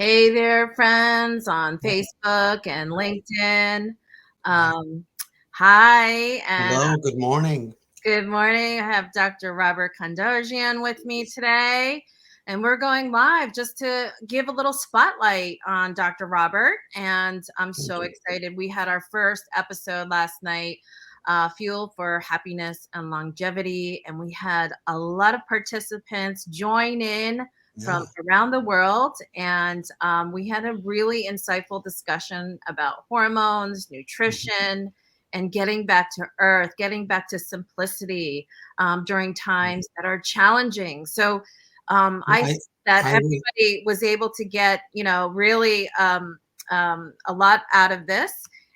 Hey there, friends on Facebook and LinkedIn. Um, Hi, and Hello, good morning. good morning. I have Dr. Robert Kandarjian with me today, and we're going live just to give a little spotlight on Dr. Robert. And I'm Thank so you. excited. We had our first episode last night, Fuel for Happiness and Longevity, and we had a lot of participants join in from Yeah. around the world. And we had a really insightful discussion about hormones, Mhm. nutrition, and getting back to earth, getting back to simplicity during Mhm. times that are challenging. So Yeah, I see that I, everybody was able to get, really a lot out of this.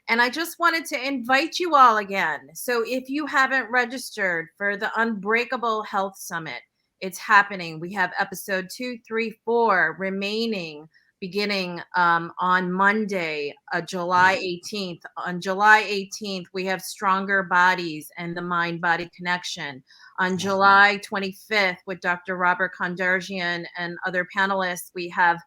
And I just wanted to invite you all again. So if you haven't registered for the Unbreakable Health Summit, it's happening. We have episode 2, 3, 4 remaining beginning on Monday, July 18th. On July 18th, we have Stronger Bodies and the Mind Body Connection. On yeah, July 25th, with Dr. Robert Kandarjian and other panelists, we have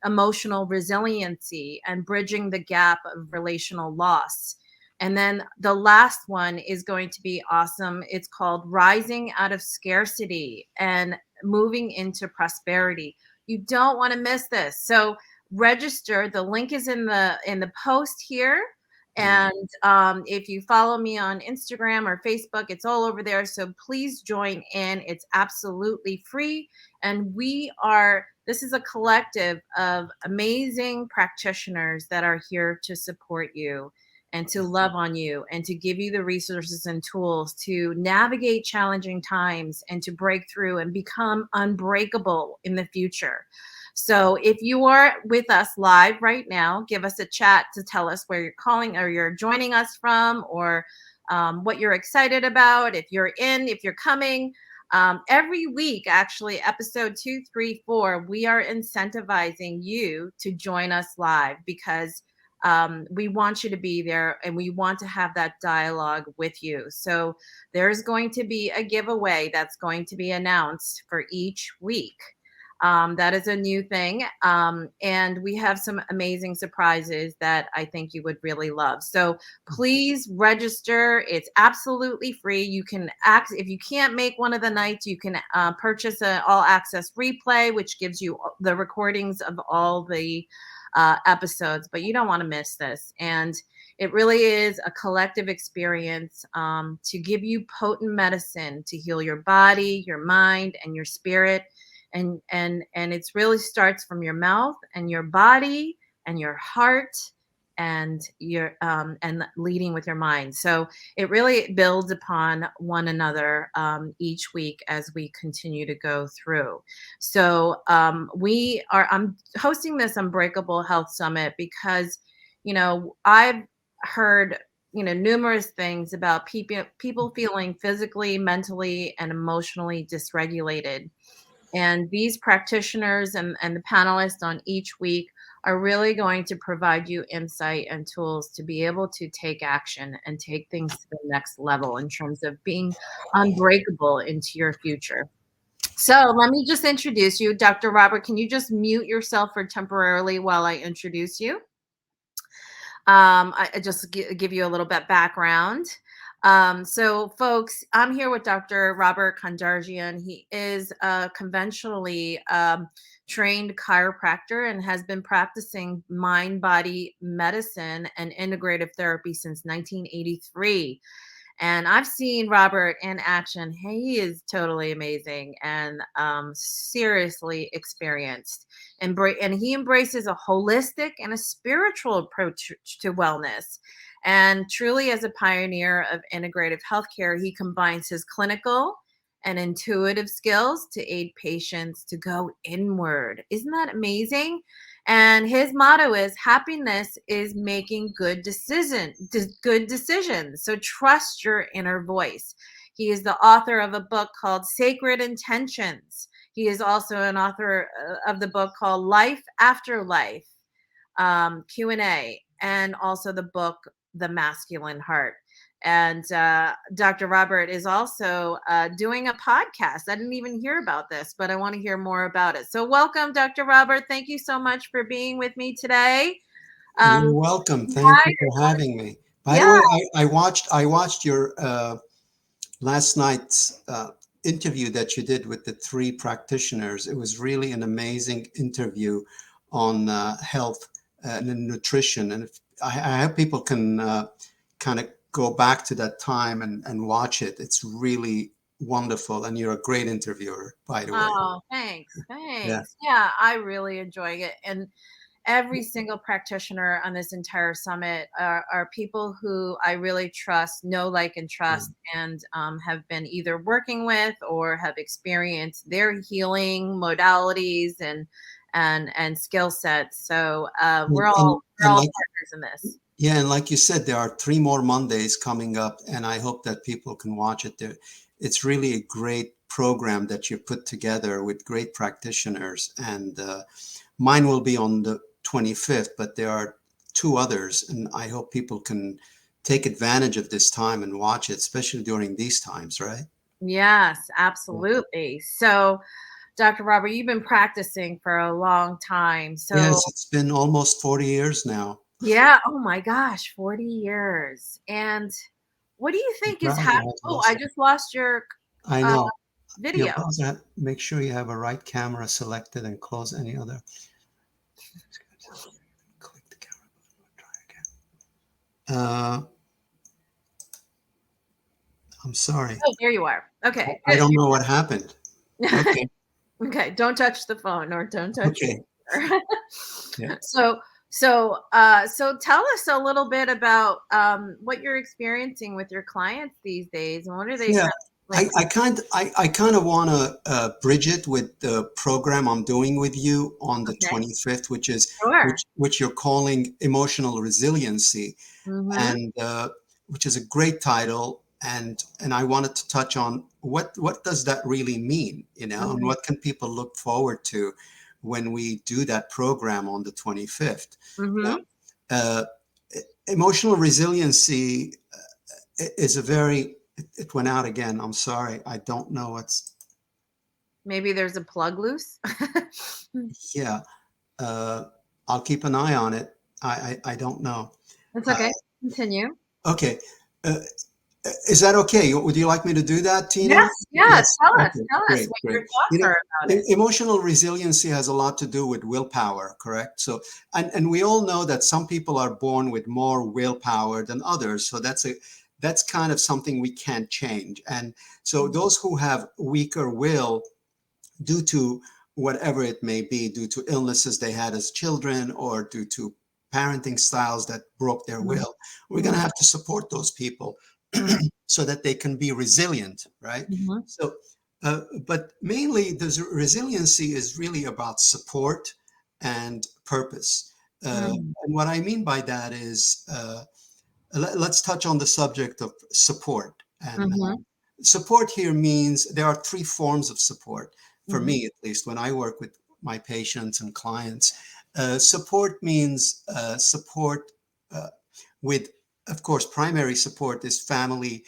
Emotional Resiliency and Bridging the Gap of Relational Loss. And then the last one is going to be awesome. It's called Rising Out of Scarcity and Moving into Prosperity. You don't want to miss this. So register. The link is in the post here. yeah. And if you follow me on Instagram or Facebook, it's all over there. So please join in. It's absolutely free. And this is a collective of amazing practitioners that are here to support you and to love on you and to give you the resources and tools to navigate challenging times and to break through and become unbreakable in the future. So if you are with us live right now, give us a chat to tell us where you're calling or you're joining us from, or what you're excited about. If you're coming. Every week, actually, episode 2, 3, 4, we are incentivizing you to join us live because we want you to be there and we want to have that dialogue with you. So there's going to be a giveaway that's going to be announced for each week. That is a new thing. And we have some amazing surprises that I think you would really love. So please register. It's absolutely free. You can if you can't make one of the nights, you can purchase an all access replay, which gives you the recordings of all the episodes, but you don't want to miss this. And it really is a collective experience to give you potent medicine to heal your body, your mind, and your spirit. And it's really starts from your mouth and your body and your heart and your and leading with your mind. So it really builds upon one another each week as we continue to go through. So I'm hosting this Unbreakable Health Summit because I've heard numerous things about people feeling physically, mentally, and emotionally dysregulated. And these practitioners and the panelists on each week are really going to provide you insight and tools to be able to take action and take things to the next level in terms of being unbreakable into your future. So let me just introduce you. Dr. Robert, can you just mute yourself for temporarily while I introduce you? I just give you a little bit background. So, folks, I'm here with Dr. Robert Kandarjian. He is a conventionally trained chiropractor and has been practicing mind body medicine and integrative therapy since 1983. And I've seen Robert in action. He is totally amazing and seriously experienced. And he embraces a holistic and a spiritual approach to wellness. And truly, as a pioneer of integrative healthcare, he combines his clinical and intuitive skills to aid patients to go inward. Isn't that amazing? And his motto is happiness is making good decisions. So trust your inner voice. He is the author of a book called Sacred Intentions. He is also an author of the book called Life After Life, Q&A, and also the book the masculine heart. And Dr. Robert is also doing a podcast. I didn't even hear about this, but I want to hear more about it. So, welcome, Dr. Robert. Thank you so much for being with me today. You're Um, welcome. Thank hi. you for having me. By the Yeah. way, I watched your last night's interview that you did with the three practitioners. It was really an amazing interview on health and nutrition, and I hope people can kind of go back to that time and watch it. It's really wonderful, and you're a great interviewer, by the way. Oh, thanks. Yeah. Thanks. Yeah, I really enjoy it. And every single practitioner on this entire summit are people who I really trust, know, like, and trust, and have been either working with or have experienced their healing modalities and skill sets. So And, and, we're and all like partners in this. Yeah, and like you said, there are three more Mondays coming up, and I hope that people can watch it. There, it's really a great program that you put together with great practitioners, and mine will be on the 25th, but there are two others, and I hope people can take advantage of this time and watch it, especially during these times, right? Yes, Yeah. absolutely. So, Dr. Robert, you've been practicing for a long time. So, Yes, it's been almost 40 years now. yeah. Oh my gosh, 40 years. And what do you I'm think is proud. happening? I Oh, I lost. just lost your I uh, know. Your video. browser, make sure you have a right camera selected and close any other. Click the camera button. Try again. I'm sorry. Oh, there you are. Okay, I good. don't know what happened. Okay. Okay, don't touch the phone or don't touch your Okay. computer. Yeah. So tell us a little bit about what you're experiencing with your clients these days, and what are they Yeah. like? I kind of want to bridge it with the program I'm doing with you on the Okay, 25th, sure. which you're calling emotional resiliency, Mm-hmm. and which is a great title. And I wanted to touch on what does that really mean, and Mm-hmm. what can people look forward to when we do that program on the 25th. Now, Mm-hmm. uh, emotional resiliency is a very it went out again. I'm sorry. I don't know what's Maybe there's a plug loose. yeah. Uh, I'll keep an eye on it. I don't know. It's Uh, okay. Continue. okay. Uh, is that okay? Would you like me to do that, Tina? Yes, yes. Yes. Tell Okay. us Great. what Great. your thoughts are about it. Emotional resiliency has a lot to do with willpower, correct? So, and we all know that some people are born with more willpower than others. So that's kind of something we can't change. And so Mhm. those who have weaker will due to whatever it may be, due to illnesses they had as children or due to parenting styles that broke their Mhm. will. We're going to Mhm. have to support those people Mhm. so that they can be resilient, right? Mhm. So, but mainly the resiliency is really about support and purpose. Mhm. And what I mean by that is, let's touch on the subject of support. And Mhm. support here means there are three forms of support, for Mhm. me at least, when I work with my patients and clients. Support means support uh, with, of course, primary support is family,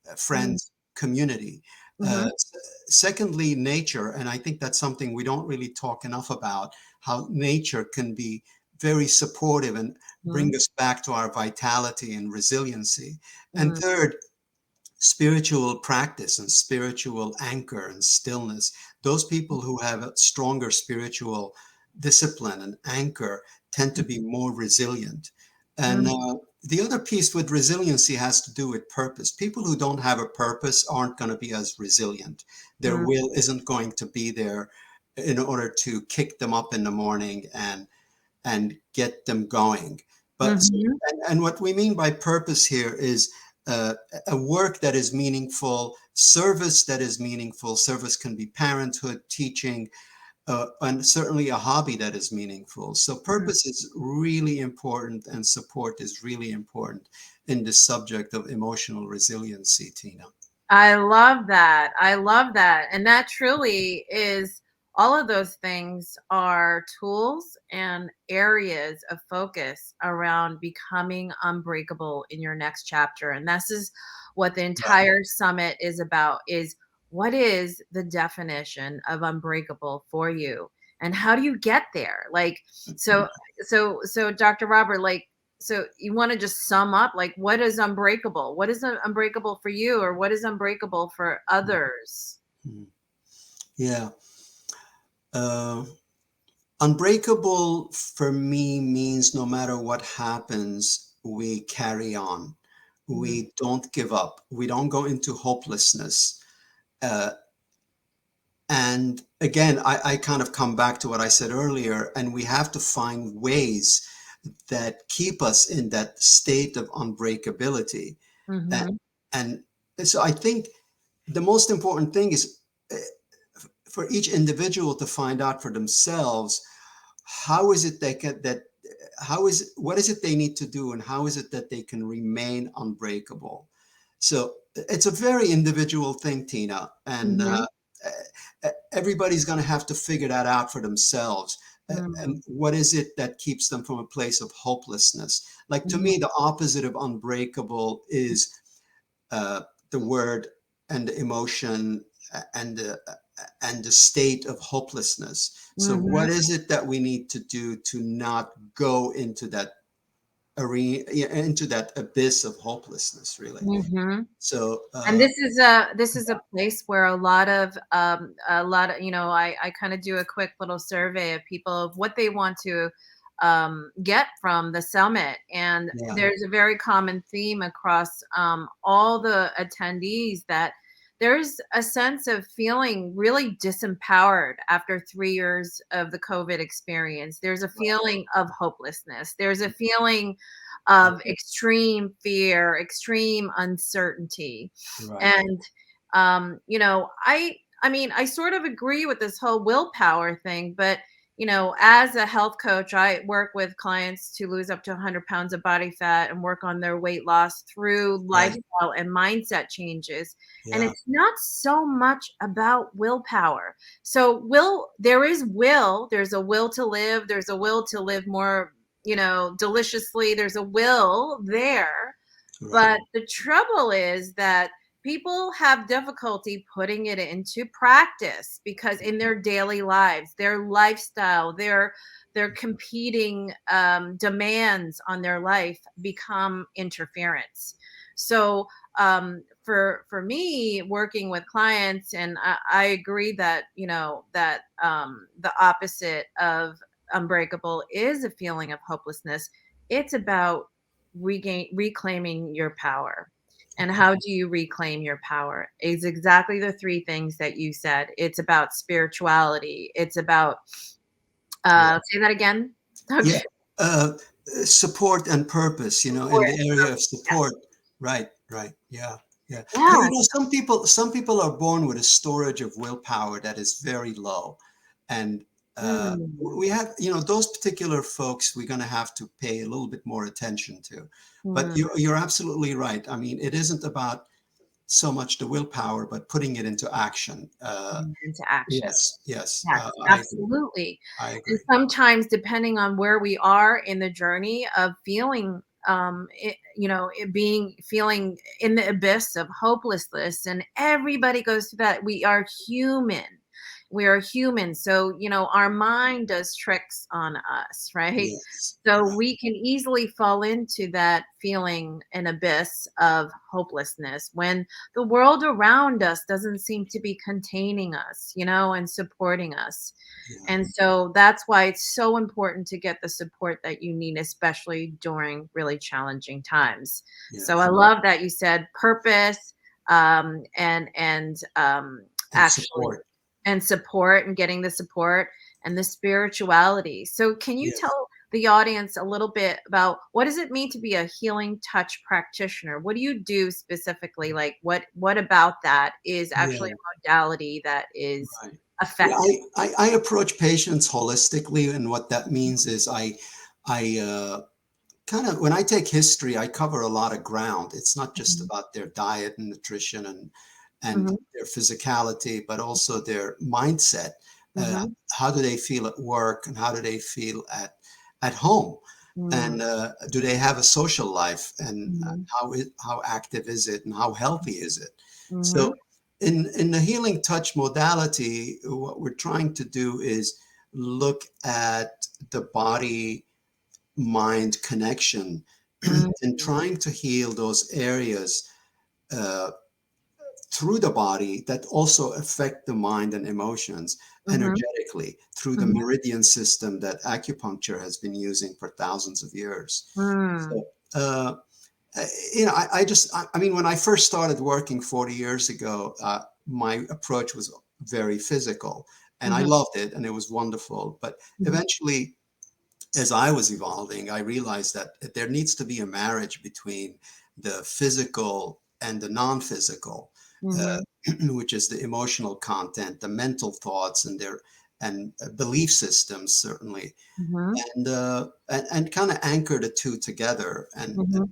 Mhm. friends, community. Mhm. Secondly, nature. And I think that's something we don't really talk enough about, how nature can be very supportive and bring Mhm. us back to our vitality and resiliency. And Mhm. third, spiritual practice and spiritual anchor and stillness. Those people who have a stronger spiritual discipline and anchor tend to be more resilient. And Mhm. the other piece with resiliency has to do with purpose. People who don't have a purpose aren't going to be as resilient. Their Mhm. will isn't going to be there in order to kick them up in the morning and get them going. But Mhm. and what we mean by purpose here is uh, a work that is meaningful, service that is meaningful. Service can be parenthood, teaching, and certainly a hobby that is meaningful. So Mhm. purpose is really important, and support is really important in the subject of emotional resiliency, Tina. I love that. I love that. And that truly is all of those things are tools and areas of focus around becoming unbreakable in your next chapter. And this is what the Right. entire summit is about, is what is the definition of unbreakable for you? And how do you get there? Like, so, so Dr. Robert, like, so you want to just sum up, like, what is unbreakable? What is unbreakable for you, or what is unbreakable for others? Mhm. Yeah. Uh, Unbreakable for me means no matter what happens, we carry on. Mhm. We don't give up. We don't go into hopelessness. Uh, and again, I kind of come back to what I said earlier, and we have to find ways that keep us in that state of unbreakability. And, Mhm. and so I think the most important thing is for each individual to find out for themselves, how is it they can that how is what is it they need to do, and how is it that they can remain unbreakable. So it's a very individual thing, Tina, and Mhm. everybody's going to have to figure that out for themselves. And Mm. what is it that keeps them from a place of hopelessness? Like, to Mhm. me, the opposite of unbreakable is uh, the word and the emotion and the state of hopelessness. So Mhm. what is it that we need to do to not go into that arena, into that abyss of hopelessness, really? Mhm. So And this is a place where a lot of, I kind of do a quick little survey of people of what they want to get from the summit, and yeah, there's a very common theme across all the attendees, that there's a sense of feeling really disempowered after 3 years of the COVID experience. There's a feeling of hopelessness. There's a feeling of extreme fear, extreme uncertainty. right, And I mean, I sort of agree with this whole willpower thing, but as a health coach, I work with clients to lose up to 100 pounds of body fat and work on their weight loss through right, lifestyle and mindset changes. And yeah, it's not so much about willpower. So there's a will to live, there's a will to live more, deliciously. There's a will there, right, but the trouble is that people have difficulty putting it into practice, because in their daily lives, their lifestyle, their competing demands on their life become interference. So for me, working with clients, and I agree that the opposite of unbreakable is a feeling of hopelessness. It's about reclaiming your power. And okay, how do you reclaim your power? Is exactly the three things that you said. It's about spirituality. It's about yeah, say that again. yeah. Okay. uh, Support and purpose, in Support. the area of Yes. support. Right, right, yeah, yeah. Yeah. Some people are born with a storage of willpower that is very low, and Mm, we have, those particular folks we're going to have to pay a little bit more attention to. But mm, you're absolutely right. I mean, it isn't about so much the willpower, but putting it into action. into action. Yes, yes, Yes, I agree. absolutely. I And agree. sometimes, depending on where we are in the journey of feeling, feeling in the abyss of hopelessness, and everybody goes through that. We are human. We are human. So, our mind does tricks on us, right? Yes, So right. we can easily fall into that feeling, an abyss of hopelessness, when the world around us doesn't seem to be containing us, and supporting us. Yeah, And so that's why it's so important to get the support that you need, especially during really challenging times. So I yes, love that you said purpose, and and actually, support. and support, and getting the support, and the spirituality. So can you Yes. tell the audience a little bit about what does it mean to be a healing touch practitioner? What do you do specifically? Like what about that is actually Yeah, a modality that is right. Yeah, effective? I approach patients holistically, and what that means is I kind of, when I take history, I cover a lot of ground. It's not just Mhm. about their diet and nutrition and Mhm. their physicality, but also their mindset. Mm-hmm. How do they feel at work, and how do they feel at home? And do they have a social life? And Mm-hmm. how active is it? And how healthy is it? Mm-hmm. So, in the healing touch modality, what we're trying to do is look at the body mind connection and Mm-hmm. trying to heal those areas uh, through the body that also affect the mind and emotions Mm-hmm. energetically through the meridian system that acupuncture has been using for thousands of years. Mm-hmm. So, uh, I mean, when I first started working 40 years ago, my approach was very physical and I Mm-hmm. loved it and it was wonderful. But Mm-hmm. eventually, as I was evolving, I realized that there needs to be a marriage between the physical and the non-physical, Mm-hmm. which is the emotional content, the mental thoughts, and their and belief systems certainly, Mm-hmm. and kind of anchor the two together, and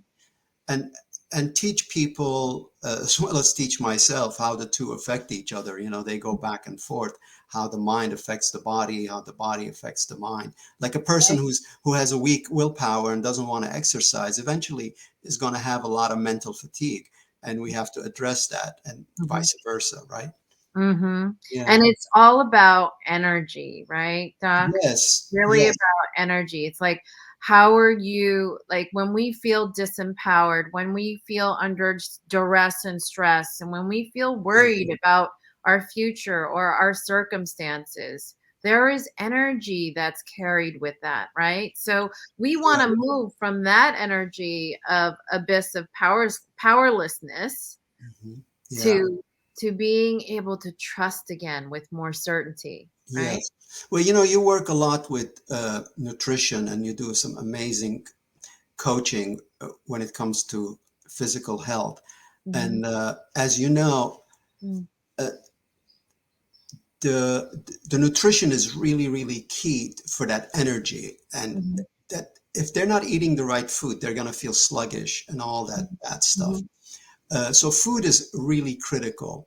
and teach people as well as teach myself how the two affect each other. You know, they go back and forth. How the mind affects the body, how the body affects the mind. Like a person who has a weak willpower and doesn't want to exercise, eventually is going to have a lot of mental fatigue, and we have to address that, and Right. vice versa, right? Mm-hmm. Yeah. And it's all about energy, right, Doc? Yes. Really Yes. about energy. It's like, how are you, like, when we feel disempowered, when we feel under duress and stress, and when we feel Yeah. worried about our future or our circumstances, there is energy that's carried with that, right? So we want to move from that energy of abyss of powerlessness Mhm. Yeah. to being able to trust again with more certainty, right? Yes. Well, you know, you work a lot with nutrition and you do some amazing coaching when it comes to physical health. Mhm, And as you know, mm, uh, the nutrition is really, really key for that energy. And mhm, that if they're not eating the right food, they're going to feel sluggish and all that bad stuff. mhm, So food is really critical.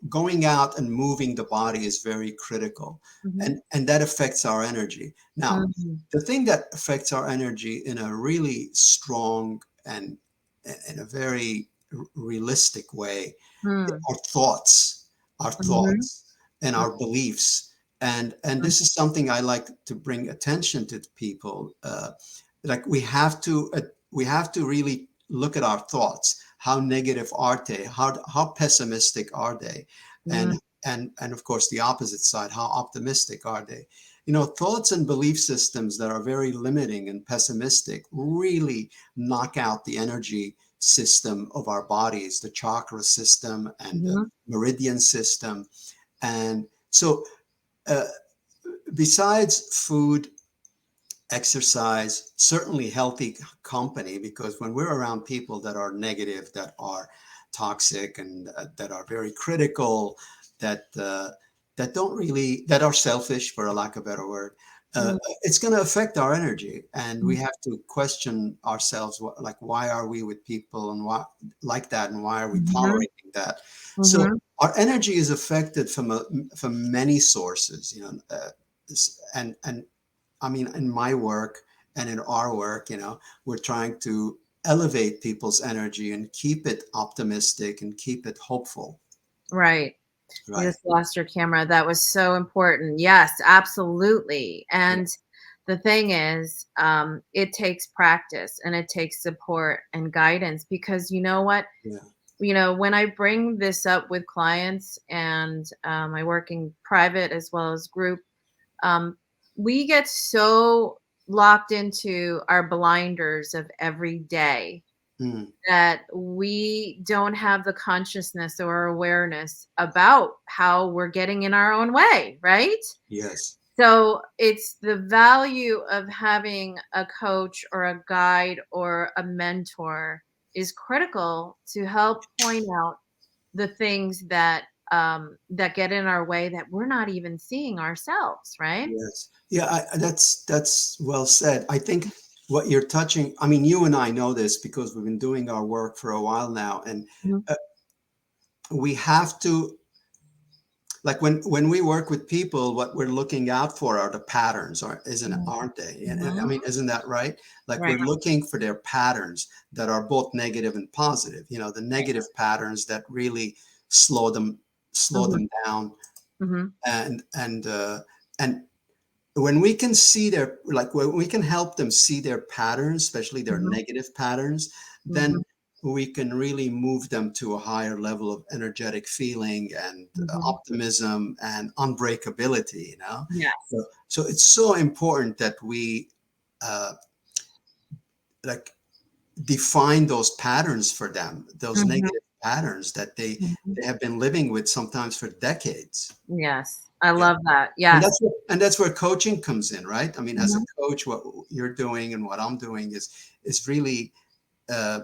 Going out and moving the body is very critical, mhm, and that affects our energy. Now, mhm, the thing that affects our energy in a really strong and in a very realistic way, mm, our thoughts, our mhm, thoughts, and our beliefs. And mhm, this is something I like to bring attention to people. Like we have to really look at our thoughts. How negative are they? How pessimistic are they? mm, And of course the opposite side. How optimistic are they? You know, thoughts and belief systems that are very limiting and pessimistic really knock out the energy system of our bodies, the chakra system and the mhm, meridian system. And so, uh, besides food, exercise, certainly healthy company, because when we're around people that are negative, that are toxic, and that are very critical, that that don't really, that are selfish, for a lack of a better word, uh, mm, it's going to affect our energy, and we mm, have to question ourselves, like why are we with people and why like that, and why are we mhm, tolerating that? So mhm. our energy is affected from many sources, you know, and I mean, in my work and in our work, you know, we're trying to elevate people's energy and keep it optimistic and keep it hopeful. Right. You Right. just lost your camera. That was so important. Yes, absolutely. Yeah. And the thing is, it takes practice and it takes support and guidance, because you know what? Yeah. When I bring this up with clients, and I work in private as well as group, um, we get so locked into our blinders of every day Mm. that we don't have the consciousness or awareness about how we're getting in our own way, right? Yes. So it's the value of having a coach or a guide or a mentor is critical to help point out the things that get in our way that we're not even seeing ourselves, right? Yes. Yeah. That's well said. I think what you're touching. I mean, you and I know this because we've been doing our work for a while now, and Mhm. uh, we have to like when we work with people, what we're looking out for are the patterns, or aren't they? I Mhm. mean, isn't that right? Like Right. we're looking for their patterns that are both negative and positive. The Right. negative patterns that really slow them slow Mhm. them down, Mhm. and when we can see their like when we can help them see their patterns, especially their Mhm. negative patterns, Mhm. then we can really move them to a higher level of energetic feeling and Mhm. optimism and unbreakability. Yes. So it's so important that we uh, like define those patterns for them, those Mhm. negative patterns that Mhm. they have been living with sometimes for decades. Yes. I Yeah. love that. And Yes. that's where coaching comes in, right? I mean, as a Mhm. coach, what you're doing and what I'm doing is really uh,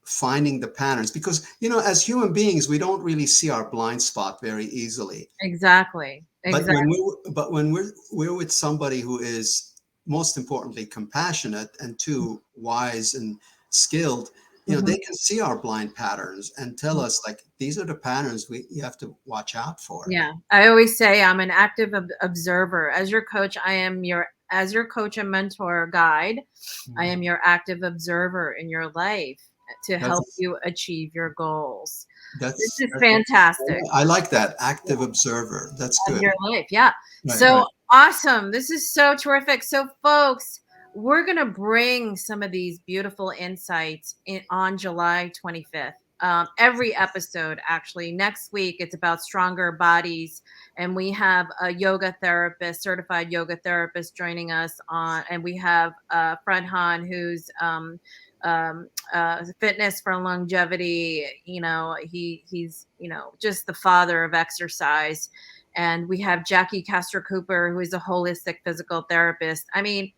finding the patterns, because as human beings, we don't really see our blind spot very easily. Exactly. But Exactly. when we're with somebody who is, most importantly, compassionate, and two, wise and skilled, Mhm. they can see our blind patterns and tell us, like, these are the patterns you have to watch out for. Yeah. I always say I'm an active observer. As your coach, I am your as your coach and mentor guide. I Mm. am your active observer in your life to help That's you achieve your goals. This that's is fantastic. I like that, active observer. That's Of good. your life. Yeah. Right, So right. awesome. This is so terrific. So, folks, we're going to bring some of these beautiful insights on July 25th. Every episode, actually. Next week, it's about stronger bodies. And we have a yoga therapist, certified yoga therapist, joining us on. And we have Fred Hahn, who's fitness for longevity. He's just the father of exercise, and we have Jackie Castro Cooper, who is a holistic physical therapist. I mean,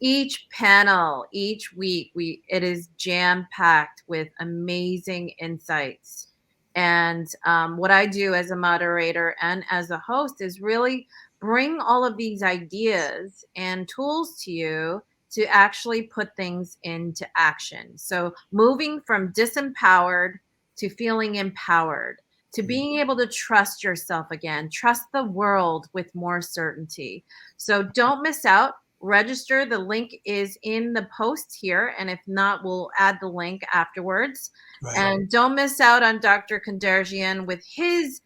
each panel, each week, it is jam packed with amazing insights. And what I do as a moderator and as a host is really bring all of these ideas and tools to you to actually put things into action. So moving from disempowered to feeling empowered, to Mm. being able to trust yourself again, trust the world with more certainty. So don't miss out. Register. The link is in the post here. And if not, we'll add the link afterwards. Right. And don't miss out on Dr. Kandarjian with his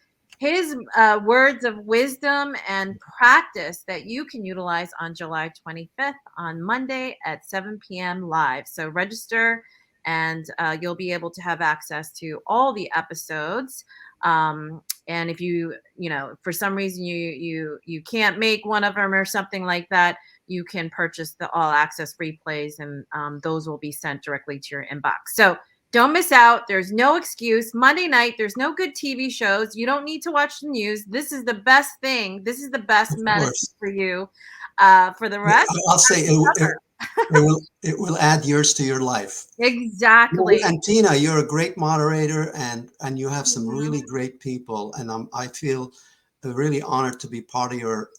words of wisdom and practice that you can utilize on July 25th on Monday at 7 p.m. live. So register, and you'll be able to have access to all the episodes. And if for some reason you can't make one of them or something like that, you can purchase the all access replays, and those will be sent directly to your inbox. So don't miss out. There's no excuse. Monday night, there's no good TV shows. You don't need to watch the news. This is the best thing. This is the best Of medicine course. for you. For the rest, I'll say it will add years to your life. Well, exactly. and Tina, you're a great moderator, and you have some Mhm. really great people, and I feel really honored to be part of your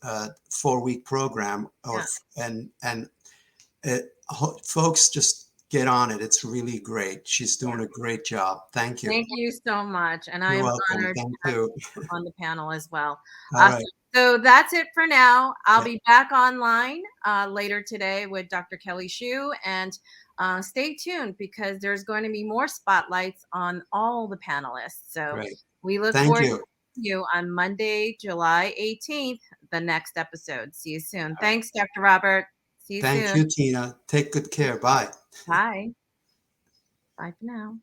4-week program. Yeah. And folks, just get on it. It's really great. She's Yeah. doing a great job. Thank you. Thank you so much. And I You're am welcome. honored to Thank have you. you on the panel as well. All Awesome. right. So that's it for now. I'll Yeah. be back online later today with Dr. Kelly Shue. And stay tuned, because there's going to be more spotlights on all the panelists. So Great. we look Thank forward to you. seeing you on Monday, July 18th, the next episode. See you soon. All right. Thanks, Dr. Robert. See you Thank soon. you, Tina. Take good care. Bye. Bye. Bye for now.